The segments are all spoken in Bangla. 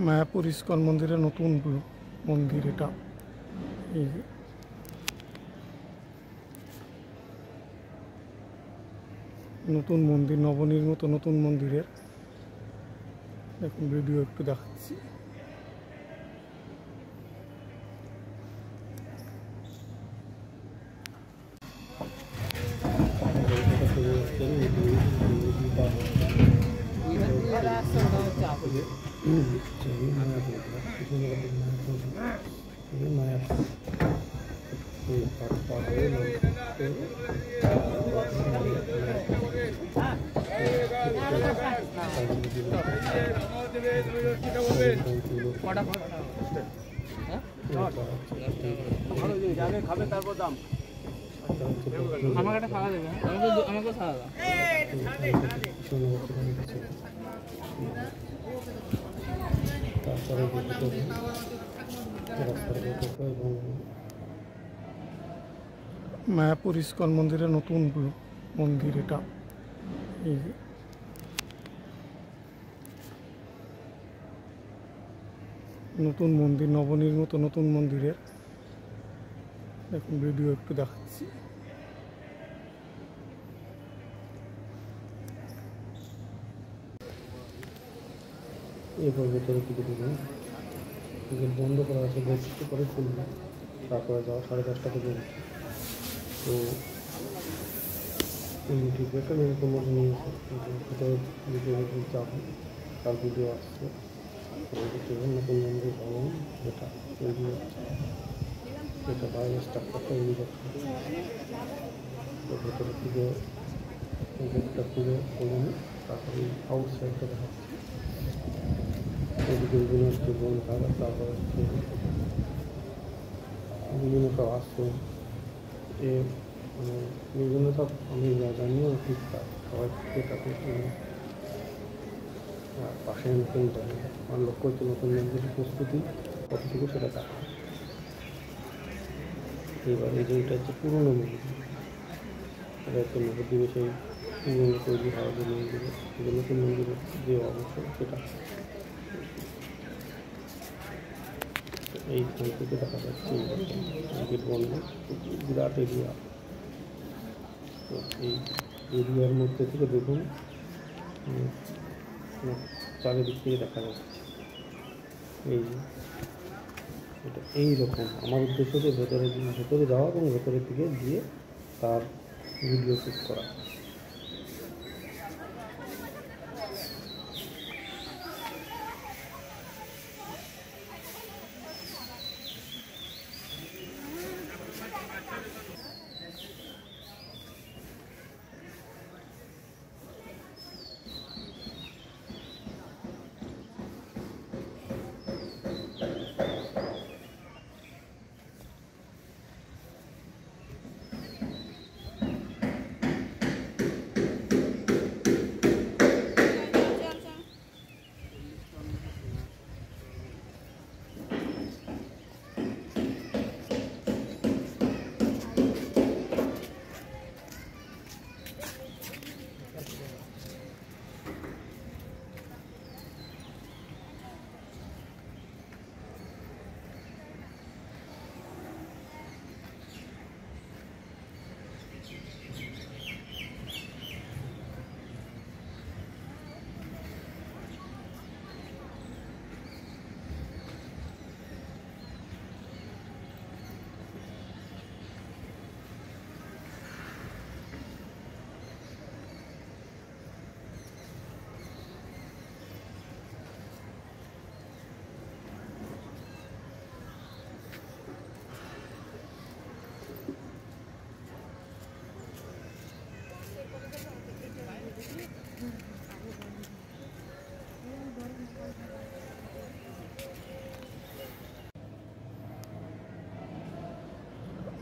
মায়াপুর ইস্কন মন্দিরের নতুন মন্দির এটা। এই নতুন মন্দির, নবনির্মিত নতুন মন্দিরের দেখুন ভিডিও একটু দেখাচ্ছি। খাবে তারপর দাম আমাকে খাওয়া দেবে, আমাকে খাওয়া দাও। মায়াপুর ইস্কন মন্দিরের নতুন মন্দির এটা। এই নতুন মন্দির, নবনির্মিত নতুন মন্দিরের দেখুন ভিডিও একটু দেখাচ্ছি। এরপর ভেতরে টিকিট দেবেন, টিকিট বন্ধ করা আছে, বসতে করে খুলবে, তারপরে যাওয়া 10:30 থেকে। তো টিকিটটা নিয়ে মধ্যে নিয়েছে, ভেতরে ভিডিও যাবেন, তার ভিডিও আসছে। নতুন মন্দির ভবন যেটা তৈরি হচ্ছে, এটা বাইরের স্ট্রাকচারটা তৈরি করছে। তো ভেতরে থেকে গেটটা খুলে খুলুন, তারপরে আউটসাইডটা দেখাচ্ছে। এদিকে বিভিন্ন জীবন থাকা, তারপর হচ্ছে বিভিন্ন সব আশ্রম, এ মানে বিভিন্ন সব আমি জানিও ঠিকঠাক সবাই এটাকে পাশে নতুন জানি। আমার লক্ষ্য হচ্ছে নতুন মন্দিরের প্রস্তুতি কতটুকু সেটা দেখা। এবার এই যে এটা হচ্ছে পুরোনো মন্দির, এটা হচ্ছে নবদ্বীপে সেই পুরোনো তৈরি হওয়া যে মন্দিরে, যে নতুন মন্দিরের যে অবস্থা সেটা এইখান থেকে দেখা যাচ্ছে। গেট বন্ধ, বিরাট এরিয়া। তো এই এরিয়ার মধ্যে থেকে দেখুন চারিদিক থেকে দেখা যাচ্ছে। এই এটা এইরকম আমার উদ্দেশ্য যে ভেতরে যাওয়া এবং ভেতরের দিকে গিয়ে তার ভিডিও শ্যুট করা।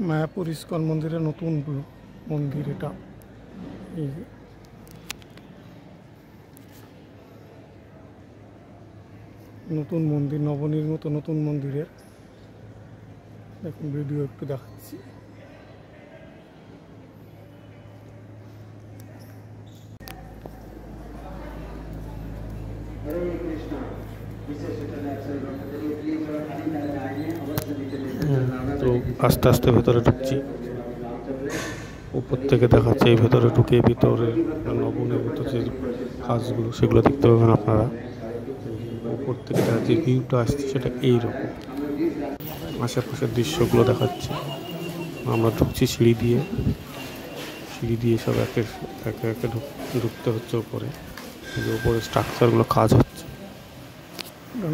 মায়াপুর ইস্কন মন্দিরের নতুন মন্দির এটা। এই নতুন মন্দির, নবনির্মিত নতুন মন্দিরের দেখুন ভিডিও একটু দেখাচ্ছি। হরে কৃষ্ণ। তো আস্তে আস্তে ভেতরে ঢুকছি। উপর থেকে দেখাচ্ছে, এই ভেতরে ঢুকে ভিতরে লবণের ভিতরে যে কাজগুলো সেগুলো দেখতে পাবেন আপনারা। উপর থেকে যে ভিউটা আসছে সেটা এইরকম, আশেপাশের দৃশ্যগুলো দেখাচ্ছে। আমরা ঢুকছি সিঁড়ি দিয়ে সব একে একে ঢুকতে হচ্ছে উপরে। যে উপরে স্ট্রাকচারগুলো কাজ হচ্ছে,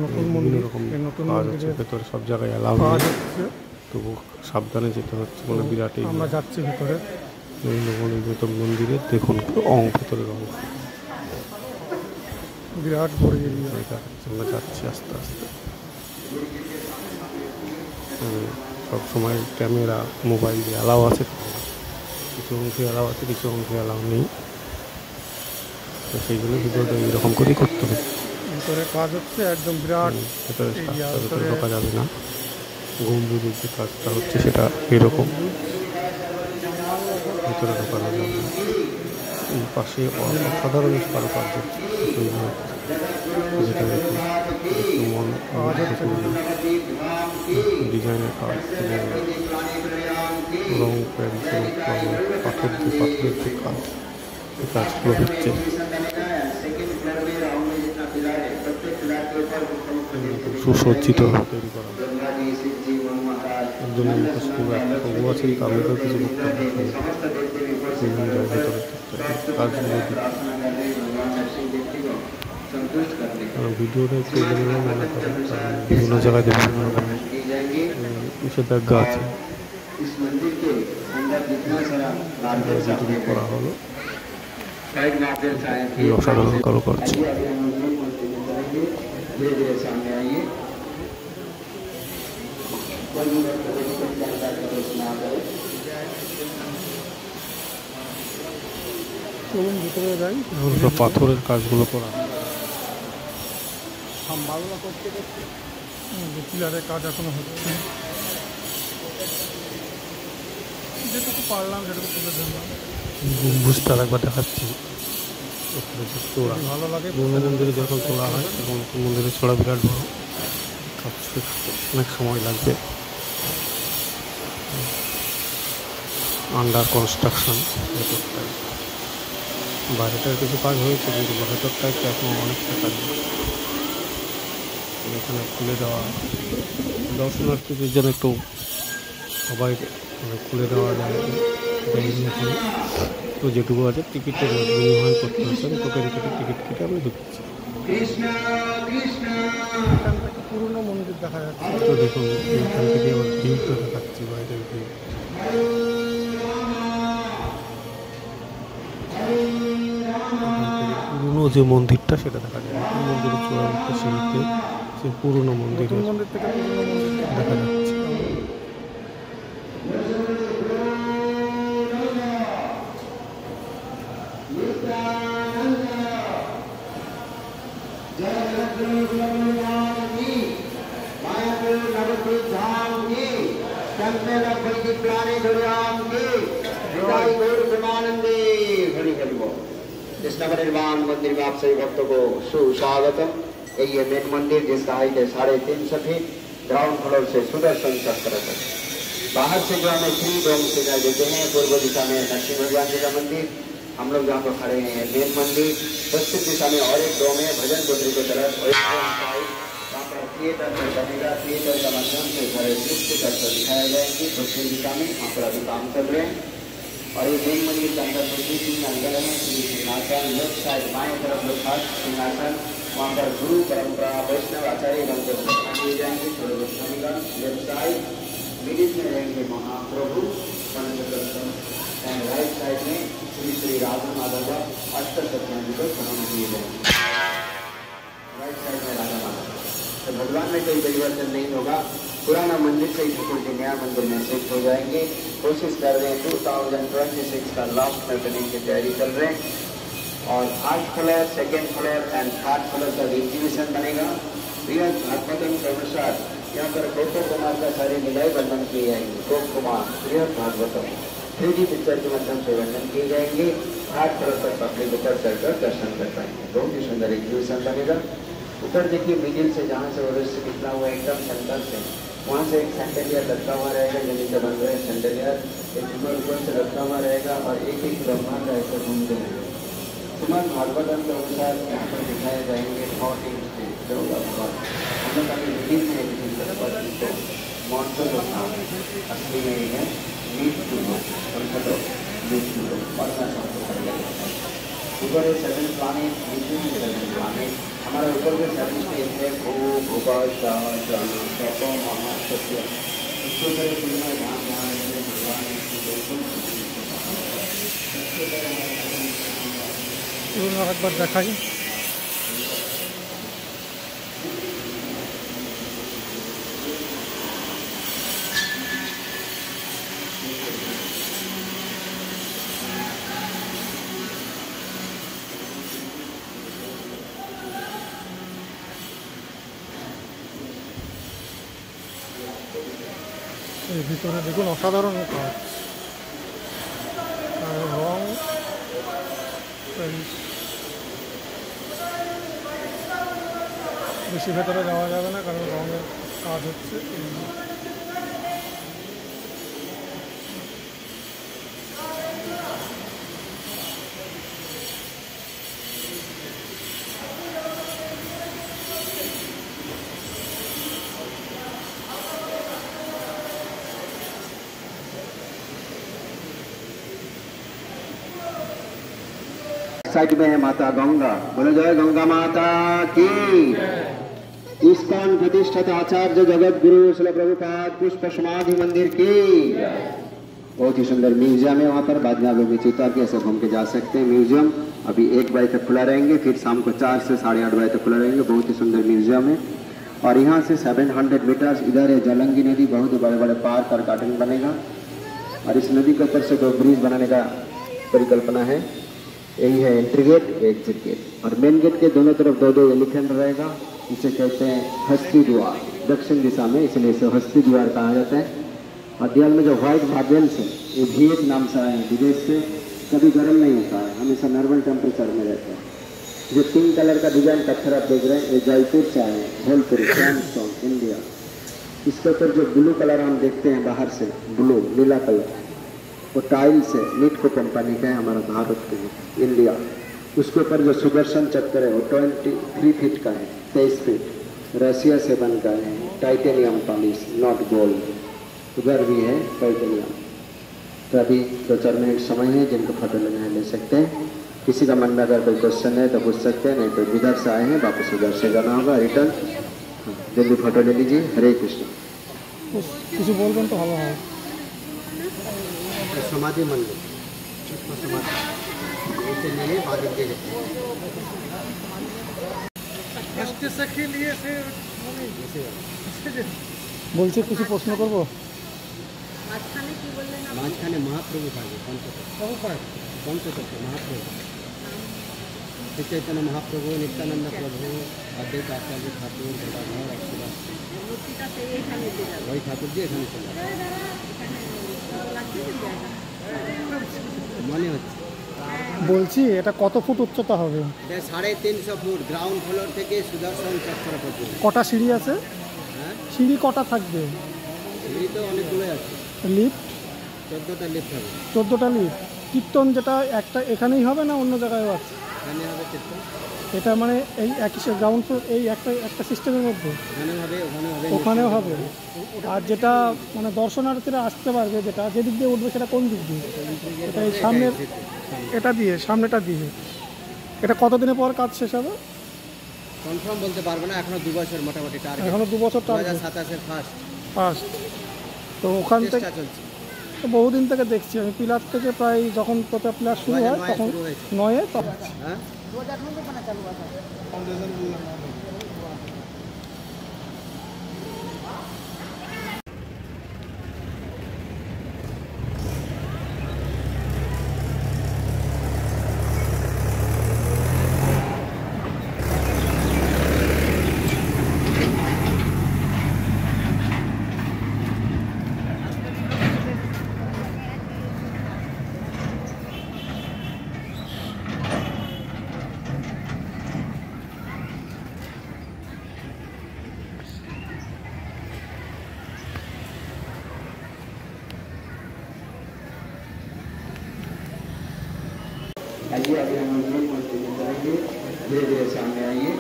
নতুন বিভিন্ন মন্দির, রকম এই নতুন কাজ হচ্ছে মন্দিরের ভেতরে, সব জায়গায় অ্যালাউ কাজ নেই, হচ্ছে। তবু সাবধানে যেতে হচ্ছে। মানে বিরাট এই আমরা যাচ্ছি ভিতরে। নতুন মন্দিরে দেখুন ভেতরের অংশ বিরাট বড় এরিয়া। আমরা যাচ্ছি আস্তে আস্তে। সব সময় ক্যামেরা মোবাইল দিয়ে অ্যালাউ আছে, কিছু অংশে অ্যালাউ আছে, কিছু অংশে অ্যালাউ নেই। তো সেই জন্য ভিডিওটা এইরকম করেই করতে হবে। ভিতরে কাজ হচ্ছে একদম বিরাট ভেতরে এরিয়া। ভেতরে ঢোকা যাবে না। গম্বুজের যে কাজটা হচ্ছে সেটা এরকম, ভেতরে ঢোকা যাবে না। এই পাশে অসাধারণ কারুকার্য তৈরি হচ্ছে, যেটা দেখুন একটু মন ডিজাইনের কাজ, রং পেন্সিল পাথরের যে কাজ, এই কাজগুলো হচ্ছে। সুসজ্জিত তৈরি করা। একজন প্রভু আছেন, তার মধ্যেও কিছু বক্তব্য ভেতরে কাজগুলো ভিডিওটা একটু মনে করেন, কারণ বিভিন্ন জায়গায় বিভিন্ন রকম নিষেধাজ্ঞা আছে। যেটুকু করা হলো এই অসাধারণ কারুকার্য। চলুন ভিতরে যাই। পাথরের কাজগুলো করা, পিলারের কাজ এখনো হচ্ছে। যেটুকু পারলাম সেটুকু তুলে ধরলাম। গম্বুজটা একবার দেখাচ্ছি। ভালো লাগে। পুরোনো মন্দিরে যখন তোলা হয় তখন মন্দিরে চড়া বিরাট বড়, অনেক সময় লাগবে। আন্ডার কনস্ট্রাকশন ভেতরটায়, বাইরেটার কিছু কাজ হয়েছে কিন্তু ভেতরটায় তো এখন অনেকটা কাজ। এখানে খুলে দেওয়া দর্শনার্থীদের জন্য একটু সবাই খুলে দেওয়া যায় এখানে। তো যেটুকু আছে টিকিটের বিনিময় করতে হচ্ছে, আমি টোকেন কেটে টিকিট কেটে আমি ঢুকছি। পুরনো মন্দির দেখা যাচ্ছে। তো দেখুন এইখান থেকে আবার ভিউটা দেখাচ্ছি, বাইরের ভিউ। পুরনো যে মন্দিরটা সেটা দেখা যায়, নতুন মন্দিরের চূড়ান্ত সিঁড়িতে যে পুরনো মন্দিরের মন্দির থেকে পুরনো মন্দির দেখা যাচ্ছে। इस नवनिर्माण मंदिर में आप सभी भक्तों को सुस्वागतम। ये मेन मंदिर जिसका हाइट है 350 फीट, ग्राउंड फ्लोर से सुदर्शन चक्र तक। बाहर से जो हमें 3 डोम सिग्नल देते हैं, पूर्व दिशा में लक्ष्मी भगवान जी का मंदिर, हम लोग जहाँ पर खड़े हैं मेन मंदिर। पश्चिम दिशा में और एक डोम है भजन कोठरी की तरफ, थिएटर में बनेगा। थिएटर का माध्यम से सारे दृश्य तत्व दिखाए जाएंगे पश्चिम दिशा में, वहाँ पर अभी काम कर रहे हैं। और ये मेन मंदिर के अंदर 3 अंदर है, सिंहासन लेफ्ट साइड बाएं तरफ जो खास सिंहासन, वहाँ पर गुरु परंपरा वैष्णव आचार्य गण को दिए जाएंगे। लेफ्ट साइड मिडिल में रहेंगे महाप्रभु एंड राइट साइड में श्री श्री राधा माधव अष्ट सत्यान को प्रणाम किए जाएंगे। राइट साइड में राधा माधव। तो भगवान में कोई परिवर्तन नहीं होगा, पुराना मंदिर से ही ठाकुर के नया मंदिर में शिफ्ट हो जाएंगे। कोशिश कर रहे हैं 2026 का लास्ट में करने की तैयारी कर रहे हैं। और 8 floor, 2nd floor and 3rd floor का एग्जीबिशन बनेगा। बृहद भागवतम के अनुसार यहाँ पर गोपो कुमार का सारे मिलाई वर्णन किए जाएंगे। गोप कुमार बृहद भागवतम 3D पिक्चर के माध्यम से वर्णन किए जाएंगे। 3rd फ्लोर पर पब्लिक ऊपर चढ़कर दर्शन कर पाएंगे। बहुत ही सुंदर एग्जीबिशन बनेगा। ऊपर देखिए मिडिल से जहाँ से ओरस से निकला हुआ एकदम सेंटर से वहाँ से एक सैंडलियर लटका हुआ रहेगा, जो नीचे बन रहे हैं सैंडलियर, एक ऊपर से लटका हुआ रहेगा और एक एक ब्रह्मांड ऐसे घूमते रहेंगे। श्रीमद् भागवतम के अनुसार यहाँ पर दिखाए जाएंगे 14 स्टेज जो भगवान हम लोग अभी हिंदी में एक चीज तो मॉन्सून होता असली में ही है मीट टू लो समझ लो मीट टू लो और मैं सबको कर लेगा ऊपर है 7 प्लानेट, नीचे भी 7 प्लानेट। हमारा ऊपर के 7 स्टेज है भू भूपा शाह जान तप महासत्य। इसके ऊपर पुण्य धाम जहाँ भगवान एक बार देखाई এই ভিতরে দেখুন অসাধারণ কাজ আর রং বেশি ভেতরে যাওয়া যাবে না কারণ রঙের কাজ হচ্ছে साइड में है माता गंगा, बोलो जय गंगा माता की। इस्कॉन प्रतिष्ठित आचार्य जगत गुरु श्रील प्रभुपाद पुष्प समाधि मंदिर की। बहुत ही सुंदर म्यूजियम है वहाँ पर, बाद में आप लोग नीचे उतार के ऐसे घूम के जा सकते हैं। म्यूजियम अभी 1 बजे तक खुला रहेंगे, फिर शाम को 4 से 8:30 बजे तक खुला रहेंगे। बहुत ही सुंदर म्यूजियम है और यहाँ से 700 मीटर्स इधर है जलंगी नदी, बहुत बड़े बड़े पार्क और गार्डन बनेगा और इस नदी के ऊपर से 2 ब्रिज बनाने का परिकल्पना है। यही है एंट्री गेट, एग्जिट गेट और मेन गेट के दोनों तरफ 2-2 एलिफेंट रहेगा। इसे कहते हैं हस्ती द्वार, दक्षिण दिशा में, इसलिए इसे हस्ती द्वार कहा जाता है। और दीवार में जो व्हाइट मार्बल्स है ये वियतनाम से आए हैं, विदेश से। कभी गर्म नहीं होता है, हमेशा नॉर्मल टेम्परेचर में रहता है। जो 3 कलर का डिजाइन पत्थर आप देख रहे हैं ये जयपुर से आए हैं, धौलपुर सैंडस्टोन इंडिया। इसके ऊपर जो ब्लू कलर हम देखते हैं बाहर से, ब्लू नीला कलर, वो टाइल्स है, नीटको कंपनी का है, हमारा भारत के इंडिया। उसके ऊपर जो सुदर्शन चक्कर है वो 23 फीट का है, 23 फीट रसिया से बन का है, टाइटेनियम पॉलिश, नॉट गोल्ड। उधर भी है टाइटेनियम। तो अभी 2-4 मिनट समय है, जिनको फोटो लेना है ले सकते हैं। किसी का मन में अगर कोई क्वेश्चन है तो पूछ सकते हैं, नहीं तो इधर से आए हैं वापस उधर से जाना होगा रिटर्न। जल्दी फोटो ले लीजिए। हरे कृष्ण। কিছু বলবেন তো ভালো হয়। समाधि मंदिर समाधि इसे लिए बाद में বলছি কিছু প্রশ্ন করবো। মাঝখানে মহাপ্রভু থাকে পঞ্চতত্ত্ব মহাপ্রভু चैतन्य महाप्रभु, नित्यानंद प्रभु, अद्वैत आचार्य ठाकुर, गदाधर अक्षरा वही ठाकुर जी एखाने चले মনে হচ্ছে। বলছি এটা কত ফুট উচ্চতা হবে? এটা 350 ফুট গ্রাউন্ড ফ্লোর থেকে সুদর্শন চক্র পর্যন্ত। কটা সিঁড়ি আছে? হ্যাঁ সিঁড়ি কটা থাকবে? সিঁড়ি তো অনেকগুলো আছে। লিফট? 14টা লিফট হবে। 14টা লিফট। কীর্তন যেটা একটা এখানেই হবে না অন্য জায়গায়ও আছে? এখানে হবে কীর্তন। এটা মানে এই একই গ্রাউন্ড ফ্লোর এই একটা সিস্টেমের মধ্যে এখানে হবে ওখানেও হবে। আর যেটা মানে দর্শনার্থীরা আসতে পারবে, যেটা যেদিক দিয়ে উঠবে সেটা কোন দিক দিয়ে? এটা এই সামনের এটা দিয়ে, সামনেটা দিয়ে। এটা কতদিনের পর কাজ শেষ হবে? কনফার্ম বলতে পারবো না, এখনো 2 বছর মোটামুটি টার্গেট। এখনো 2 বছর টার্গেট। 2027 এর ফার্স্ট। তো ওখান থেকে চলছে। তো বহুদিন থেকে দেখছি আমি পিলার থেকে, প্রায় যখন প্রথম পিলার শুরু হয় তখন 9-এ তখন। হ্যাঁ धीरे सामने आइए।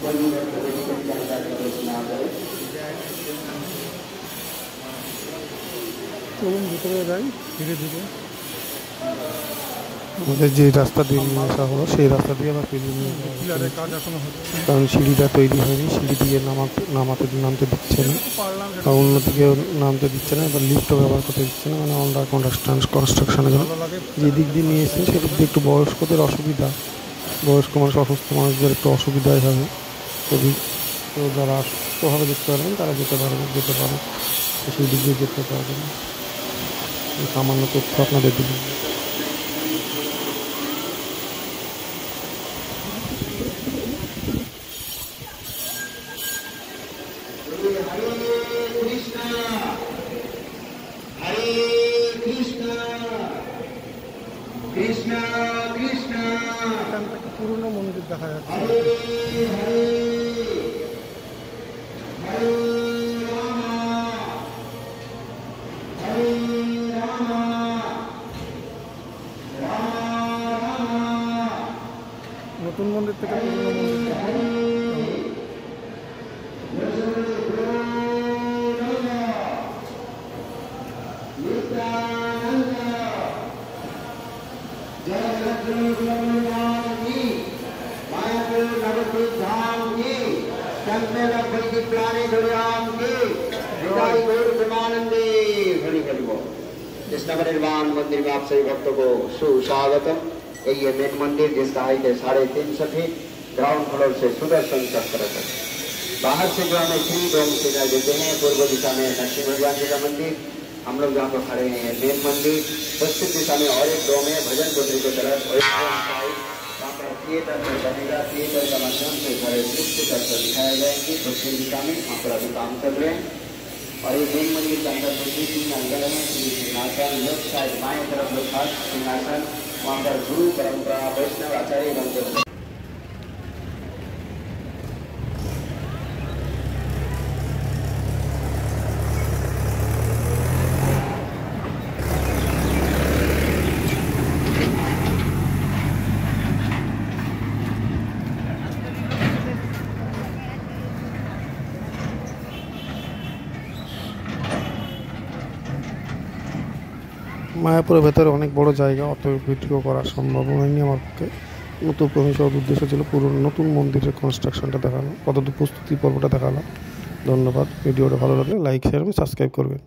कोई भी व्यक्ति मेडिकल के अंदर प्रवेश ना करे। চলুন ভিতরে যাই ধীরে ধীরে। আমাদের যে রাস্তা দিয়ে নিয়ে আসা হলো সেই রাস্তা দিয়ে আবার ফিরিয়ে নিয়ে যাওয়া হচ্ছে। পিলারের কাজ এখনো হচ্ছে। কারণ সিঁড়িটা তৈরি হয়নি, সিঁড়ি দিয়ে নামতে দিচ্ছে না, পারলাম বা অন্যদিকেও নামতে দিচ্ছে না, এবার লিফটও ব্যবহার করতে দিচ্ছে না, মানে আমরা কনস্ট্রাকশনের জন্য ভালো লাগে। যে দিক দিয়ে নিয়ে এসেছে সেদিক দিয়ে একটু বয়স্কদের অসুবিধা, বয়স্ক মানুষ অসুস্থ মানুষদের একটু অসুবিধাই হবে। যদি কেউ যারা অসুস্থভাবে যেতে পারবেন তারা যেতে পারে, সেই দিক দিয়ে যেতে পারবেন। এই সামান্য তথ্য আপনাদের দিলাম। कृष्णा कृष्णा এখান থেকে পুরনো মন্দির দেখা যাচ্ছে। हरे हरे हरे रामा हरे रामा रामा रामा নতুন মন্দির থেকে পুরনো মন্দির দেখা नवनिर्माण मंदिर में आप सभी भक्तों को सुस्वागतम। ये मेन मंदिर जिसका हाइट है 350 फीट, ग्राउंड फ्लोर से सुदर्शन चक्र तक। बाहर से जो हमें श्री डोम सिग्नल देते हैं, पूर्व दिशा में लक्ष्मी भगवान जी का मंदिर, हम लोग जहाँ पर खड़े हैं मेन मंदिर, पश्चिम दिशा में और एक डोम है भजन कोठरी की तरफ, और एक डोम साइड वहाँ पर थिएटर में बनेगा। थिएटर का माध्यम से खड़े दृश्य तत्व दिखाए जाएंगे पश्चिम दिशा में, वहाँ पर अभी काम कर रहे हैं। और ये मेन मंदिर के अंदर तो 3 अंदर है, श्री सिंहासन, लेफ्ट साइड बाएं तरफ जो खास सिंहासन, वहाँ पर गुरु परंपरा वैष्णव आचार्य बनते মায়াপুরের ভেতরে অনেক বড় জায়গা, অত ভিডিও করা সম্ভব হয়নি আমার পক্ষে। নতুন প্রতিষ্ঠার উদ্দেশ্য ছিল পুরো নতুন মন্দিরের কনস্ট্রাকশনটা দেখানো, কতটুকু প্রস্তুতি পর্বটা দেখালাম। ধন্যবাদ। ভিডিওটা ভালো লাগলে লাইক, শেয়ার এবং সাবস্ক্রাইব করবেন।